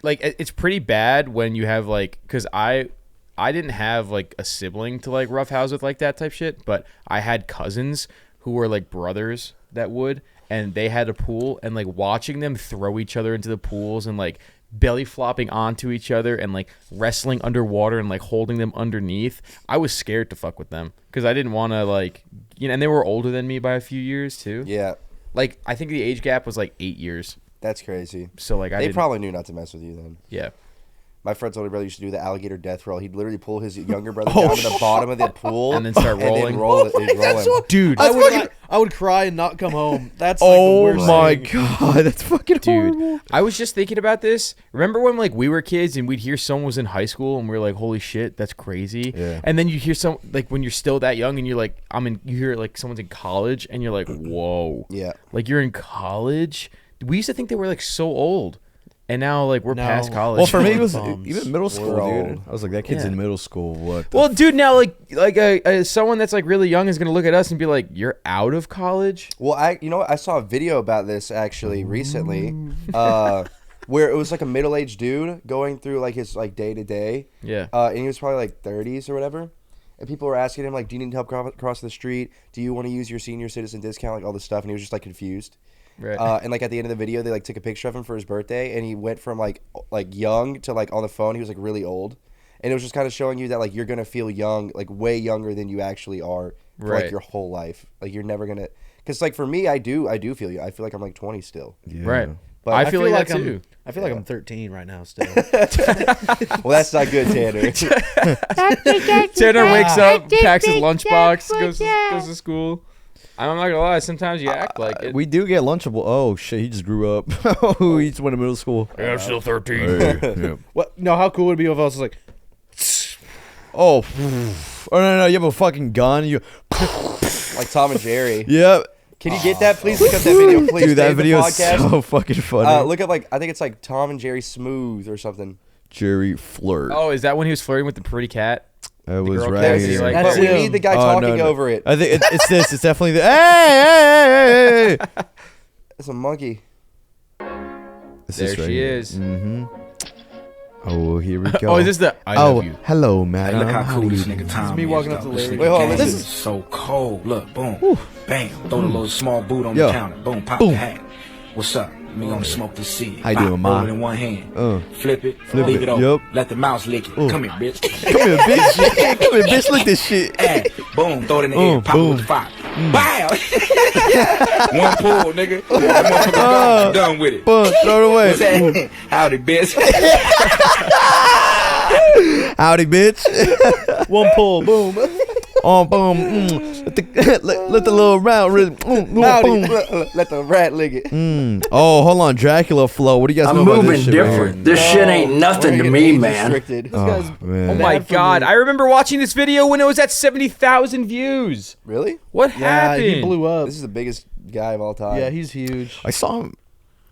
like it's pretty bad when you have like, because I didn't have like a sibling to like roughhouse with like that type shit, but I had cousins who were like brothers that would, and they had a pool, and like watching them throw each other into the pools and like belly flopping onto each other and like wrestling underwater and like holding them underneath, I was scared to fuck with them because I didn't want to like, and they were older than me by a few years too. Yeah. Like I think the age gap was like 8 years. That's crazy. So like they probably knew not to mess with you then. Yeah. My friend's older brother used to do the alligator death roll. He'd literally pull his younger brother down to the bottom of the pool and then start rolling. Dude, I would cry and not come home. That's like oh the worst my thing. god, that's fucking horrible. Dude, I was just thinking about this. Remember when like we were kids and we'd hear someone was in high school and we were like, holy shit, that's crazy. Yeah. And then you hear some, like when you're still that young and you're like, you hear like someone's in college and you're like, whoa. Yeah. Like you're in college? We used to think they were like so old. And now, like, we're past college. Well, for me, it was even middle school, dude. old. I was like, that kid's in middle school. What? Well, dude, now, like someone that's, like, really young is going to look at us and be like, you're out of college? Well, you know what? I saw a video about this, actually, recently, where it was, like, a middle-aged dude going through, like, his, like, day-to-day. Yeah. And he was probably, like, 30s or whatever. And people were asking him, like, do you need help cross the street? Do you want to use your senior citizen discount? Like, all this stuff. And he was just, like, confused. Right. And like at the end of the video, they like took a picture of him for his birthday, and he went from like young to like on the phone. He was like really old, and it was just kind of showing you that like you're gonna feel young, like way younger than you actually are for like your whole life. Like you're never gonna, because like for me, I do feel you. I feel like I'm like 20 still. Yeah. Right. But I feel like that too. I feel like I'm 13 right now still. Well, that's not good, Tanner. Tanner wakes up, packs his lunchbox, goes to school. I'm not gonna lie. Sometimes you act like it. We do get Lunchable. Oh shit, he just grew up. Oh, he just went to middle school. Yeah, I'm still 13. Yeah. What? No, how cool would it be if I was like, Oh, no, you have a fucking gun. You, Like Tom and Jerry. yeah. Can you get that? Please look up that video, please. Dude, that Save the video is podcast. so fucking funny. Look up like I think it's like Tom and Jerry Smooth or something. Jerry Flirt. Oh, is that when he was flirting with the pretty cat? That was girl right cat, here. like, But we him. need the guy Oh, talking no. over it. I think it's this. It's definitely the. Hey! It's a monkey. There she is. Mm-hmm. Oh, here we go. Oh, is this the I Oh, love you? hello, madam. Look how How cool do this you nigga do? Tom me is, walking up dog. to the This lady. nigga Wait, hold on, gang listen. is so cold. Look, boom, bam. Throw the little small boot on Yo. the counter. Boom, pop Boom. the hat. What's up? Me gonna smoke this seed. How you doing, ma? Roll it in one hand. Flip Flip it, leave it open. yup. Let the mouse lick it. Come here, bitch. Come here, bitch. Come here, bitch. Look at this shit. Hey, boom, throw it in the air. Pop it boom. with fire. Bow. One pull, nigga. That motherfucker gone. Done with it. Boom, throw it away. What's that? Howdy, bitch. Howdy, bitch. one pull, boom. Oh, boom. Let the little round rhythm. Howdy. Boom. Let the rat lick it. Oh, hold on. Dracula flow. What do you guys know about this shit? Right here? This shit ain't nothing to me, man. Restricted. Oh, man. Oh my for god! me. I remember watching this video when it was at 70,000 views. Really? What Yeah, happened? he blew up. This is the biggest guy of all time. Yeah, he's huge. I saw him.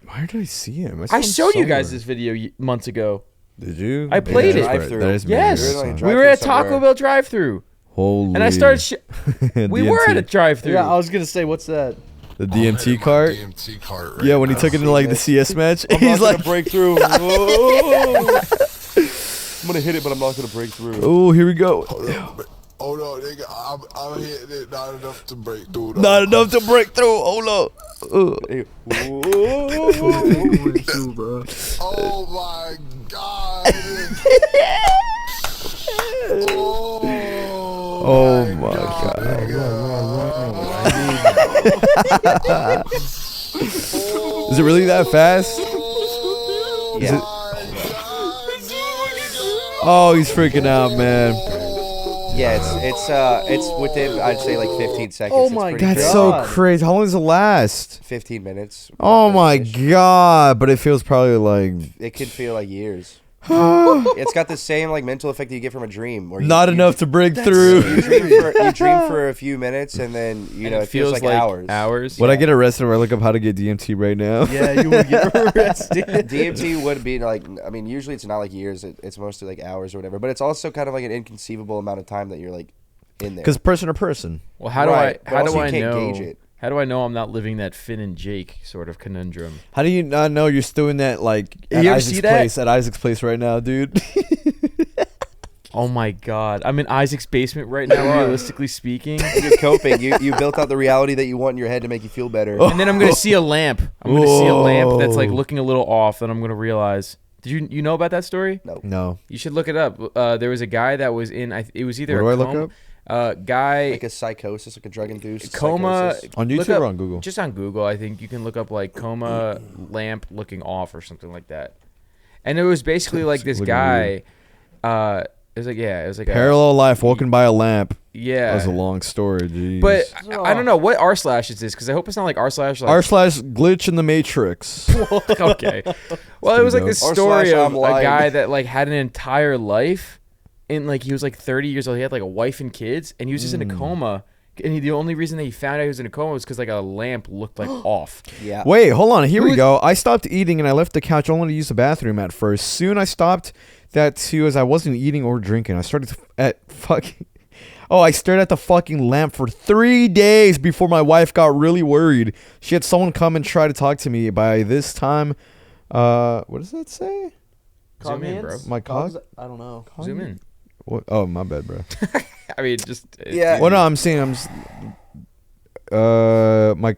Where did I see him? I him showed you guys somewhere. this video months ago. Did you? I played Yeah, it. that's right. That is Yes, You're amazing. like we were at drive-thru Taco somewhere. Bell drive-through, Holy. and I started. We were at a drive-through. Yeah, I was gonna say, what's that? the DMT cart. DMT cart. Right Yeah, when he now. took it into like the CS match, I'm he's not like, gonna break through. Whoa. I'm gonna hit it, but I'm not gonna break through. "Oh, here we go." Oh no, nigga, I'm hitting it not enough to break through. Though. Not enough to break through. Hold up. Hey, Oh my god. Oh my god. Is it really that fast? Yeah. Oh, he's freaking out, man. Yeah, it's within I'd say like 15 seconds. Oh It's my pretty That's good. so God. crazy. How long does it last? 15 minutes. Oh my Finish. god! But it feels probably like It could feel like years. It's got the same like mental effect that you get from a dream. Where not enough to break through. You dream for a few minutes and then it feels like hours. Would I get arrested if I look up how to get DMT right now? Yeah, you would get arrested. DMT would be like, I mean, usually it's not like years. It's mostly like hours or whatever. But it's also kind of like an inconceivable amount of time that you're like in there. Because person to person. Well, how do Right, I? but How also do you I can't know? gauge it. How do I know I'm not living that Finn and Jake sort of conundrum? How do you not know you're still in that like You at ever Isaac's see that? place at Isaac's place right now, dude? Oh my God, I'm in Isaac's basement right now. Realistically speaking, You're coping. You built out the reality that you want in your head to make you feel better. and then I'm gonna see a lamp. I'm gonna see a lamp that's like looking a little off, and I'm gonna realize. Did you know about that story? No. You should look it up. There was a guy that was in. It was either What a do I look coma, guy Like a psychosis, like a drug induced coma psychosis. On look YouTube up- or on Google? Just on Google, I think you can look up like coma lamp looking off or something like that. And it was basically like this Looking guy. It was like Parallel life, walking by a lamp. yeah. That was a long story, jeez. But I don't know what r slash is this because I hope it's not like r slash. Like, r// glitch in the matrix. okay. Well, it was like this R// story of I'm a lying. guy that like had an entire life, and like he was like 30 years old. He had like a wife and kids, and he was just in a coma. And the only reason that he found out he was in a coma was because like a lamp looked like off. Yeah. Wait, hold on. Here we go. I stopped eating and I left the couch only to use the bathroom at first. Soon I stopped that too as I wasn't eating or drinking. I started at fucking... Oh, I stared at the fucking lamp for 3 days before my wife got really worried. She had someone come and try to talk to me. By this time... what does that say? Zoom in, bro. My cog? I don't know. Zoom in. What? Oh, my bad, bro. I mean, just Yeah. Well, no, I'm saying my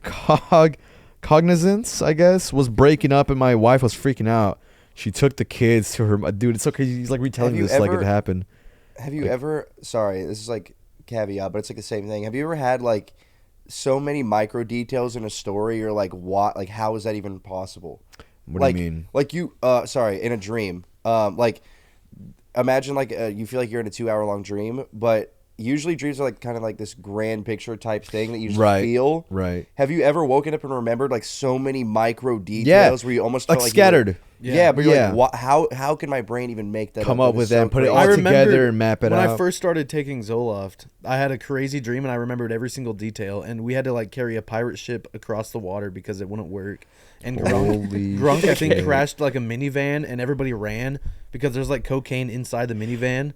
cognizance, I guess, was breaking up and my wife was freaking out. She took the kids to her. Dude, it's so crazy. He's like retelling Have you this like it ever- happened. Have you ever? Sorry, this is like caveat, but it's like the same thing. Have you ever had like so many micro details in a story? Or like what? Like how is that even possible? What like, do you mean? Like you, sorry, in a dream. Like imagine like you feel like you're in a 2 hour long dream, but usually dreams are like kind of like this grand picture type thing that you just Right. feel. Right. Have you ever woken up and remembered like so many micro details where you almost Like felt like you were- scattered. Yeah, but you're Yeah. like, what? How can my brain even make that Come up? up That with is that so and put it crazy. all I together remembered and map it when out. I first started taking Zoloft, I had a crazy dream and I remembered every single detail. And we had to like carry a pirate ship across the water because it wouldn't work. And Holy Grunk I think shit. crashed like a minivan and everybody ran because there's like cocaine inside the minivan.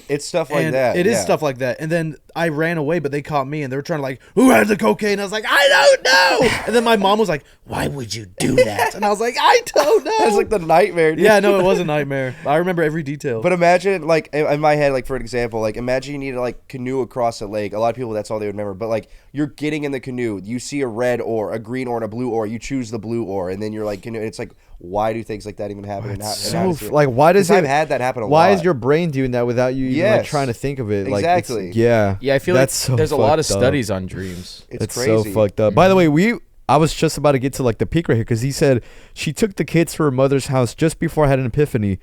It's stuff like And that. It is yeah. stuff like that. And then I ran away, but they caught me and they were trying to like, who had the cocaine? I was like, I don't know. And then my mom was like, why would you do that? And I was like, I don't know. It's like the nightmare. Dude. Yeah, no, it was a nightmare. I remember every detail. But imagine, like, in my head, like, for an example, like, imagine you need to, like, canoe across a lake. A lot of people, that's all they would remember. But, like, you're getting in the canoe. You see a red oar, a green oar, and a blue oar. You choose the blue oar. And then you're like, canoe. It's like, why do things like that even happen? And how does it- like, why does 'Cause it? I've had that happen a lot. Why is your brain doing that without you even like Yes. trying to think of it? Like, Exactly. yeah. Yeah, I feel That's like so there's a lot of fucked up. studies on dreams. It's It's crazy. so fucked up. By the way, I was just about to get to like the peak right here because he said she took the kids to her mother's house just before I had an epiphany.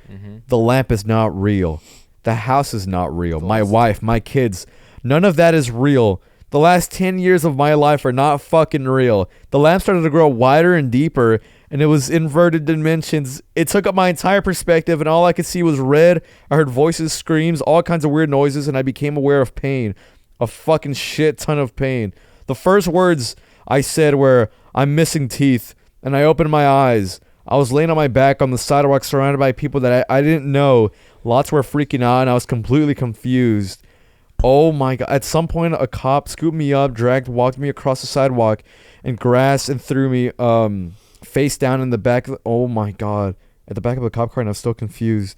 The lamp is not real. The house is not real. My wife, my kids, none of that is real. The last 10 years of my life are not fucking real. The lamp started to grow wider and deeper, and it was inverted dimensions. It took up my entire perspective, and all I could see was red. I heard voices, screams, all kinds of weird noises, and I became aware of pain. A fucking shit ton of pain. The first words I said were, I'm missing teeth, and I opened my eyes. I was laying on my back on the sidewalk surrounded by people that I didn't know. Lots were freaking out, and I was completely confused. Oh my God. At some point, a cop scooped me up, walked me across the sidewalk, and grasped and threw me face down in the back. Oh my God. At the back of the cop car, and I was still confused.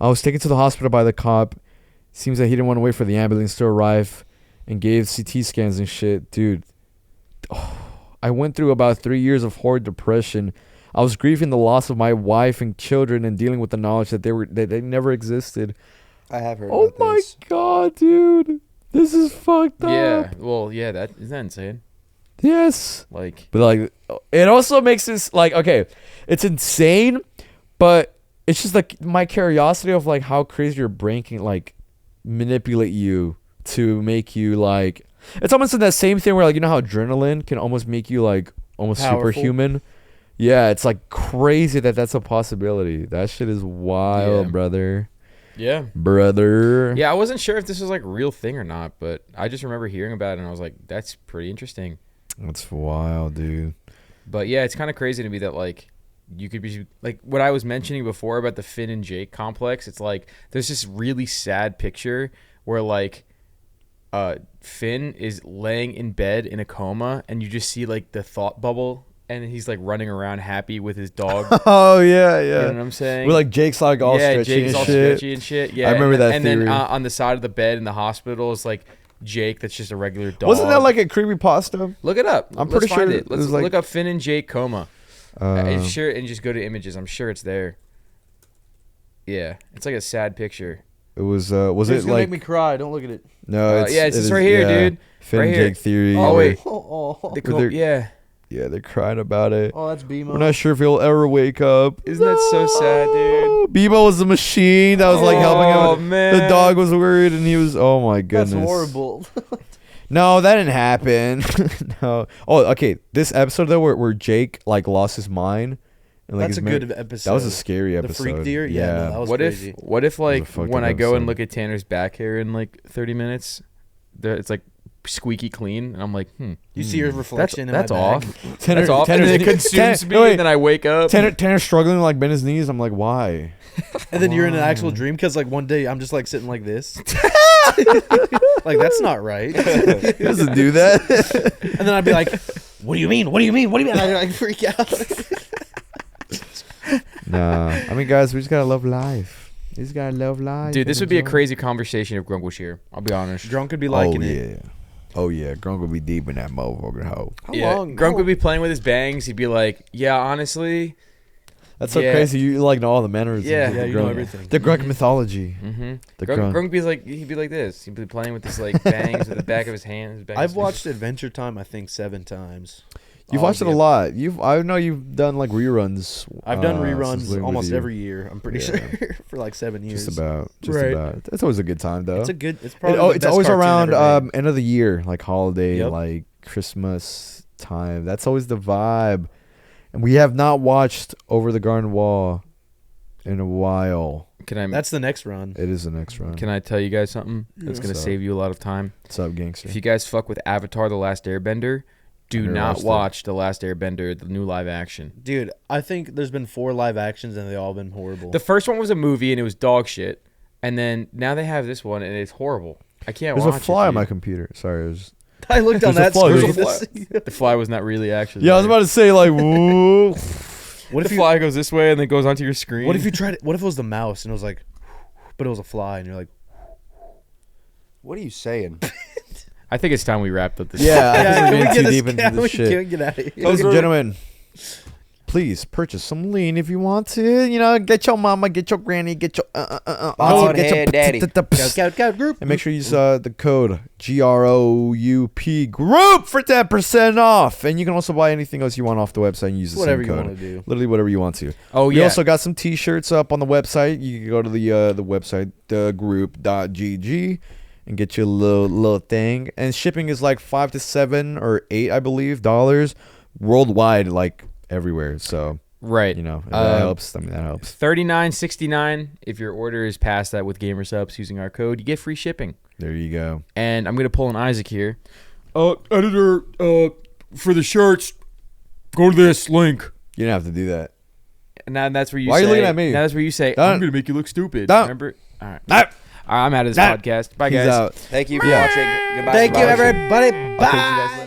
I was taken to the hospital by the cop. Seems that he didn't want to wait for the ambulance to arrive and gave CT scans and shit. Dude, I went through about 3 years of horrid depression. I was grieving the loss of my wife and children and dealing with the knowledge that they never existed. I have heard Oh about my this. God, dude. This is fucked up. Yeah, well, yeah, that isn't that insane? Yes. Like, But like it also makes this like okay, it's insane, but it's just like my curiosity of like how crazy your brain can like manipulate you to make you like it's almost in that same thing where like you know how adrenaline can almost make you like almost Powerful. superhuman. Yeah, it's like crazy that that's a possibility. That shit is wild, Yeah. brother. yeah. Brother. Yeah, I wasn't sure if this was like a real thing or not, but I just remember hearing about it and I was like, that's pretty interesting. That's wild, dude. But yeah, it's kind of crazy to me that like you could be like what I was mentioning before about the Finn and Jake complex. It's like there's this really sad picture where like Finn is laying in bed in a coma, and you just see like the thought bubble, and he's like running around happy with his dog. Oh yeah, yeah. You know what I'm saying? We're like Jake's like all stretchy Jake's and all shit. stretchy and shit. Yeah, I remember that And theory. then on the side of the bed in the hospital is like Jake. That's just a regular dog. Wasn't that like a creepy pasta? Look it up. I'm Let's pretty find sure it. it Let's was, like- look up Finn and Jake coma. Sure, and just go to images. I'm sure it's there. Yeah, it's like a sad picture. It was. Was It's it gonna like? make me cry. Don't look at it. No, it's yeah, it's it just is- right here, yeah. dude. Finn Right and here. Jake theory. Oh, or- wait. Oh, The they're- yeah. Yeah, they're crying about it. oh, that's BMO. We're not sure if he'll ever wake up. Isn't that so sad, dude? Bebo was the machine that was like helping him. Oh, man. The dog was worried, and he was. Oh my goodness. That's horrible. No, that didn't happen. No. Oh, okay. This episode though, where Jake like lost his mind. And, like, That's his a good episode. That was a scary The episode. freak deer? Yeah, no, that was What crazy. if like fucked when up I go and episode. look at Tanner's back hair in like 30 minutes, it's like squeaky clean, and I'm like, You see your reflection that's in my bag. off. Tanner, That's off. And Tanner's then it knee- consumes Tan- me, no, wait. and then I wake up. Tanner's struggling to like bend his knees. I'm like, why? And then you're in an actual dream because like one day I'm just like sitting like this. Like that's not right. He doesn't do that. And then I'd be like, "What do you mean? What do you mean? What do you mean?" And I'd like freak out. Nah, I mean, guys, we just gotta love life. We just gotta love life. Dude, this and would be a enjoy. crazy conversation if Grunk was here. I'll be honest. Drunk would be Oh liking yeah. it. Oh yeah, Grunk would be deep in that motherfucker hole. Yeah, long? Grunk would be playing with his bangs. He'd be like, "Yeah, honestly." That's so Yeah. crazy. You like know all the mannerisms. Yeah. of Yeah, the you know Grunk. everything. The Grunk mythology. Mm-hmm. The Grunk, Grunk. Grunk be like, he'd be like this. He'd be playing with his like bangs with the back of his hand. I've watched Adventure Time I think 7 times. You've All watched it a of lot. I know you've done like reruns. I've done since reruns living with almost you. every year. I'm pretty Yeah. sure for like 7 years. Just about. Right. It's always a good time though. It's a good. It's It- probably. oh, the it's best always cartoon around ever made. end of the year, like holiday, Yep. like Christmas time. That's always the vibe. And we have not watched Over the Garden Wall in a while. Can I? That's the next run. It is the next round. Can I tell you guys something that's gonna What's up? save you a lot of time? What's up, gangster? If you guys fuck with Avatar: The Last Airbender, do never not watched it. watch The Last Airbender, the new live action. Dude, I think there's been 4 live actions and they all been horrible. The first one was a movie and it was dog shit, and then now they have this one and it's horrible. I can't There's watch a fly it, on my dude. computer. Sorry, it was. I looked on There's a that fly, screen. there's to a see- The fly was not really actually. Yeah, I was there. about to say like, whoa. What The if you? fly goes this way and then goes onto your screen? What if you tried? What if it was the mouse and it was like, but it was a fly and you're like, What are you saying? I think it's time we wrapped up this. Yeah, I think can we're we getting get too this? deep into Can we this shit. get out of here? Ladies and gentlemen, please purchase some lean if you want to. You know, get your mama, get your granny, get your Hard get head daddy. Scout group. And make sure you use the code GROUP group for 10% off. And you can also buy anything else you want off the website and use the Whatever same you code. want to do. Literally whatever you want to. Oh We yeah. also got some t-shirts up on the website. You can go to the website, thegroup.gg, and get you a little thing. And shipping is like $5 to $7 or $8, I believe, dollars worldwide, like everywhere. So right. you know, if that helps. I mean, that helps. $39.69 if your order is past that with Gamer Subs using our code. You get free shipping. There you go. And I'm gonna pull an Isaac here. Editor, for the shirts, go to this link. You don't have to do that. And now that's where you Why are say. you looking at me? Now that's where you say. Don't. I'm gonna make you look stupid. Don't. Remember? All right. No. I'm out of this No. podcast. Bye, He's guys. out. Thank you for Yeah. watching. Goodbye. Thank you, for watching. everybody. I'll catch you guys Bye. later.